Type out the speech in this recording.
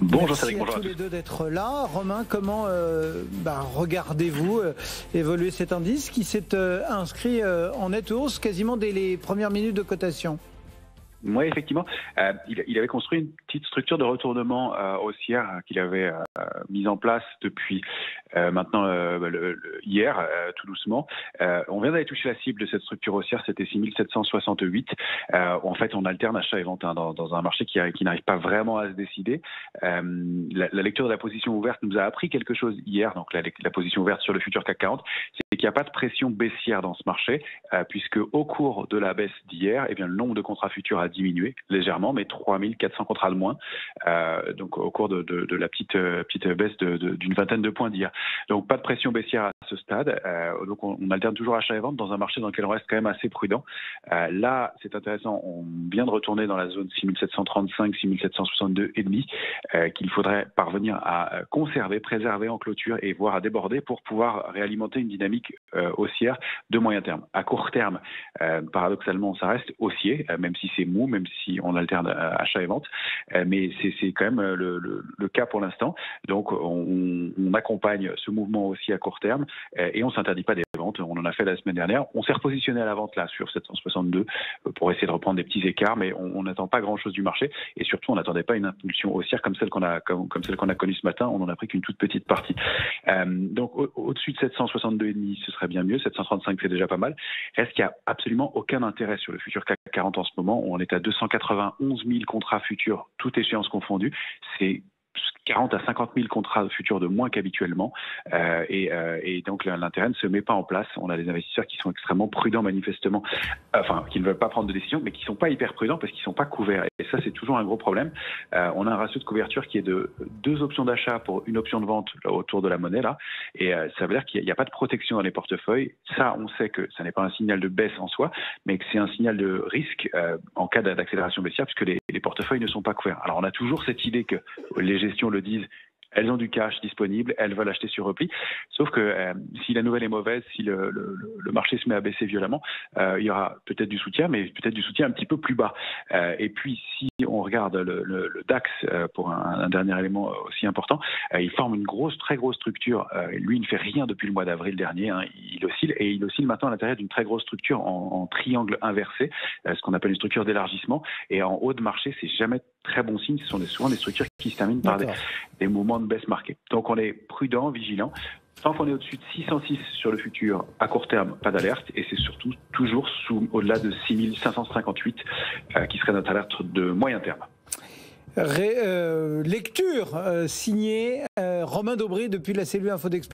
Bonjour Merci Cédric, bonjour à à tous les tous. deux d'être là. Romain, comment regardez-vous évoluer cet indice qui s'est inscrit en nette hausse quasiment dès les premières minutes de cotation? Oui, effectivement, il avait construit une petite structure de retournement haussière qu'il avait mise en place depuis maintenant hier, tout doucement. On vient d'aller toucher la cible de cette structure haussière, c'était 6768. En fait, on alterne achat et vente dans un marché qui n'arrive pas vraiment à se décider. La lecture de la position ouverte nous a appris quelque chose hier, donc la position ouverte sur le futur CAC 40, c'est qu'il n'y a pas de pression baissière dans ce marché, puisque au cours de la baisse d'hier, eh bien, le nombre de contrats futurs a diminué légèrement, mais 3400 contrats de moins, donc au cours de la petite baisse d'une vingtaine de points d'hier. Donc pas de pression baissière à ce stade, donc on alterne toujours achat et vente dans un marché dans lequel on reste quand même assez prudent. Là, c'est intéressant, on vient de retourner dans la zone 6735, 6762 et demi, qu'il faudrait parvenir à conserver, préserver en clôture et voire à déborder pour pouvoir réalimenter une dynamique haussière de moyen terme. À court terme, paradoxalement, ça reste haussier, même si c'est mou, même si on alterne achat et vente, mais c'est quand même le cas pour l'instant. Donc on accompagne ce mouvement aussi à court terme et on ne s'interdit pas des ventes. On en a fait la semaine dernière. On s'est repositionné à la vente là sur 762 pour essayer de reprendre des petits écarts, mais on n'attend pas grand-chose du marché et surtout on n'attendait pas une impulsion haussière comme celle qu'on a connue ce matin. On n'en a pris qu'une toute petite partie. Donc au-dessus de 762,5, ce serait bien mieux. 735, c'est déjà pas mal. Reste qu'il n'y a absolument aucun intérêt sur le futur CAC 40 en ce moment. On est à 291 000 contrats futurs, toutes échéances confondues. C'est 40 à 50 000 contrats futurs de moins qu'habituellement, et donc l'intérêt ne se met pas en place. On a des investisseurs qui sont extrêmement prudents manifestement, enfin qui ne veulent pas prendre de décision, mais qui ne sont pas hyper prudents parce qu'ils ne sont pas couverts. Et ça, c'est toujours un gros problème. On a un ratio de couverture qui est de 2 options d'achat pour une option de vente là, autour de la monnaie là, et ça veut dire qu'il n'y a pas de protection dans les portefeuilles. Ça, on sait que ça n'est pas un signal de baisse en soi, mais que c'est un signal de risque en cas d'accélération baissière, puisque les portefeuilles ne sont pas couverts. Alors on a toujours cette idée que les gestions le disent, elles ont du cash disponible, elles veulent acheter sur repli. Sauf que si la nouvelle est mauvaise, si le marché se met à baisser violemment, il y aura peut-être du soutien, mais peut-être du soutien un petit peu plus bas. Et puis si on regarde le DAX pour un dernier élément aussi important, il forme une très grosse structure. Lui, il ne fait rien depuis le mois d'avril dernier. Hein. Il oscille maintenant à l'intérieur d'une très grosse structure en triangle inversé, ce qu'on appelle une structure d'élargissement. Et en haut de marché, c'est jamais très bon signe. Ce sont souvent des structures qui se terminent par des mouvements de baisse marqués. Donc on est prudent, vigilant. Tant qu'on est au-dessus de 606 sur le futur, à court terme, pas d'alerte. Et c'est surtout toujours au-delà de 6558 qui serait notre alerte de moyen terme. Lecture signée Romain Daubry depuis la cellule Info d'Expert.